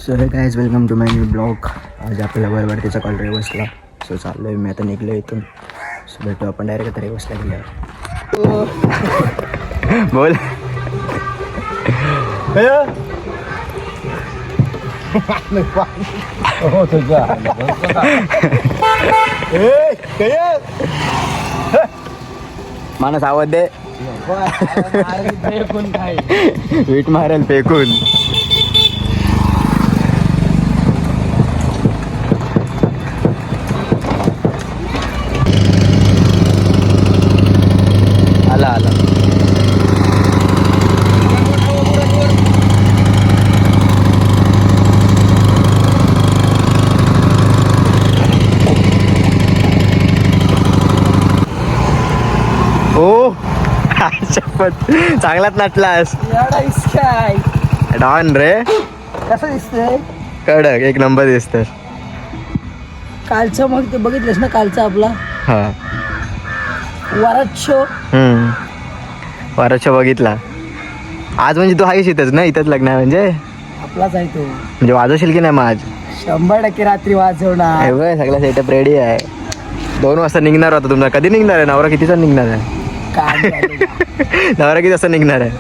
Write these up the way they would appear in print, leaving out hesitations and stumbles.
So hey guys welcome to my new blog. आज आपल्याला वरवरतीचा call रेवसला. So चाललो आहे मी आता निघलो इथून. सो भेटू आपण डायरेक्ट आता रेवसला गेल्यावर. बोल माणूस आवाज दे. वीट मारेल फेकून. आला आला ओ शपथ चांगलाच नाटलास. डॉन रे कसं दिसतंय कडक एक नंबर दिसतं. कालचं मग ते बघितलंस ना कालचा आपला हा वरात शो. वराच्या बघितला. आज म्हणजे तू आहेस इथंच ना? इथंच लग्न आहे म्हणजे आपलाच आहे तो. म्हणजे वाजवशील की नाही मग आज? 100% रात्री वाजवणार. हे बघ सगळा सेटअप रेडी आहे. 2 वाजता निघणार होता तुमचा. कधी निघणार आहे? नवरा कितीचा निघणार आहे? काय नवरा किती वाजता निघणार आहे?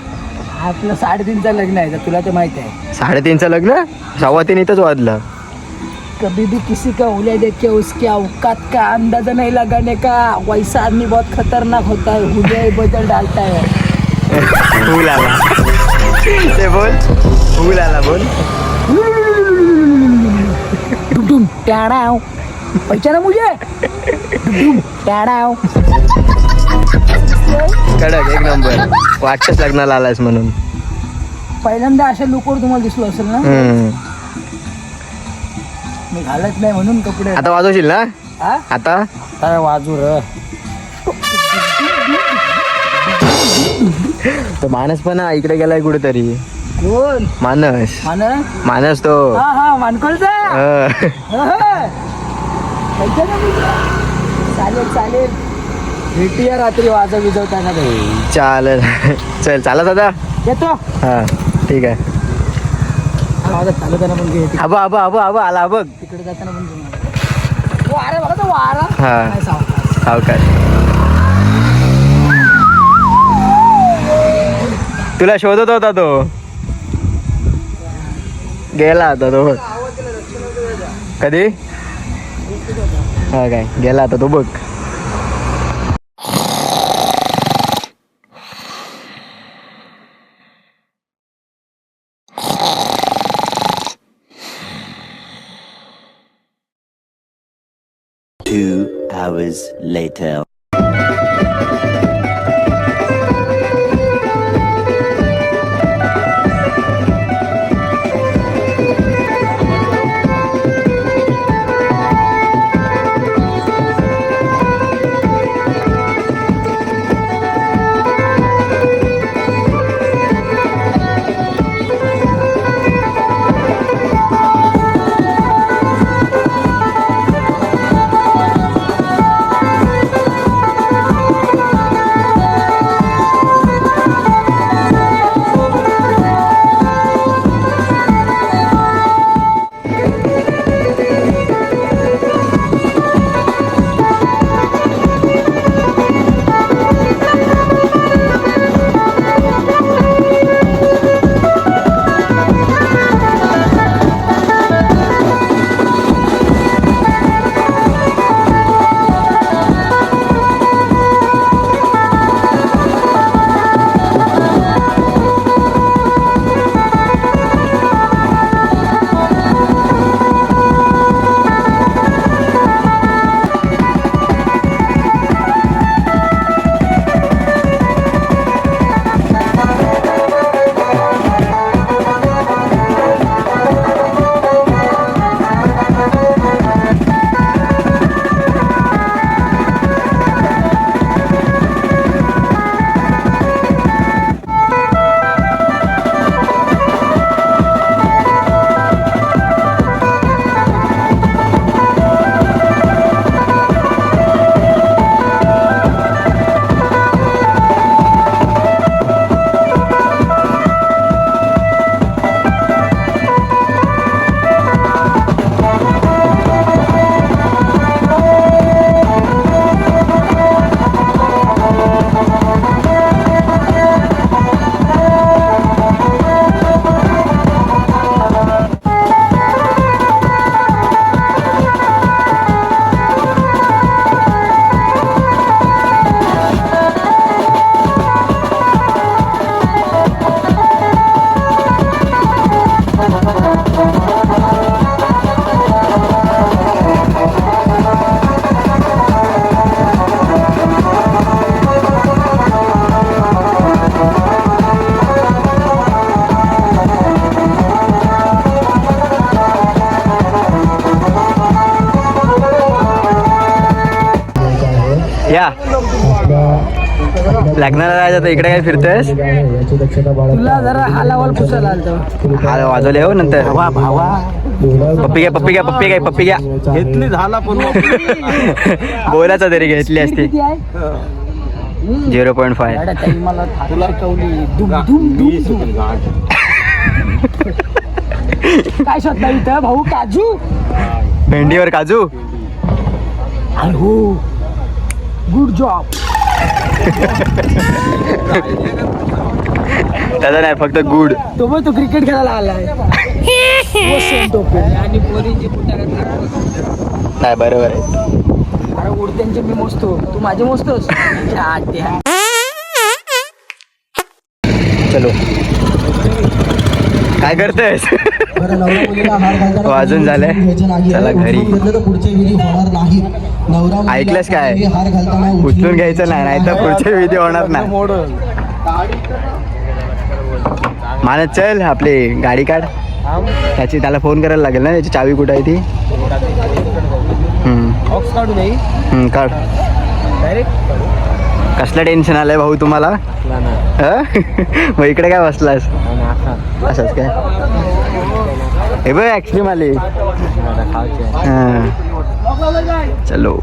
आपलं 3:30चं लग्न आहे तर तुला ते माहिती आहे. 3:30चं लग्न? 2:15 इथंच वाजलं. कभी भी किसी का उले देख के उसके औकात का अंदाजा नहीं लगाने का. वैसा आदमी बहुत खतरनाक होता है. हुलिया बदल डालता है. फूल आला ते बोल. फूल आला बोल. डुडुम टाडाव पहचाना मुझे. डुडुम टाडाव. कडक एक नंबर. वाटतच लग्नाला आलायस म्हणून. पहिल्यांदा अशा लुकवर तुम्हाला दिसलो असेल ना. मी घालत नाही म्हणून कपडे. आता वाजवशील ना? हा? आता काय वाजू र. तो मानस पण इकडे गेलाय कुठेतरी. कोण मानस? मानस तो हा हा मानकोलचा. चालेल चालेल भेटूया रात्री विजवताना. चालेल चल. चालत आता येतो. हा ठीक आहे. चालताना पण घे. आबा आबा आबा आबा आला बघ. तिकडे जाताना पण घेऊन वारा बघा तो वारा. हा काय सावकाश. सावकाश. तुला शोधत होता तो. गेला आता तो बघ. कधी? हा काय गेला आता तो बघ. Two hours later. या लग्नाला जायचं तर इकडे काय फिरतोयस? तुला जरा हा लावाल पुसायला आलतो. हा वाजवले हो नंतर. पप्पी घ्या पप्पी घ्या घेतली झाला पण बोलाचा तरी घेतली असती. किती आहे? 0.5. गाड्या ताई मला तुला शिकवली. दुम दुम दुम दुम. काय शोधता इथं भाऊ? काजू. भेंडीवर काजू. आणि हो गुड जॉब. त्याचा नाही फक्त गुड. तो पण तो क्रिकेट खेळायला आलाय. तो सेम टोपी आणि पोरींची नाही बरोबर आहे. अरे उडत्यांचे मी मोजतो, तू माझे मोजतोस. चलो काय करतेस? वाजून झालंय, चला घरी. ऐकलंस काय? उचलून घ्यायचं नाही तर पुढचे विधी होणार नाही. मानत चल आपली गाडी काढ. त्याला फोन करायला लागेल ना, त्याची चावी कुठं आहे ती? काढ. कसलं टेन्शन आलंय भाऊ तुम्हाला? मग इकडे काय बसलास? असंच काय? हे बघ ऍक्च्युली आली. चलो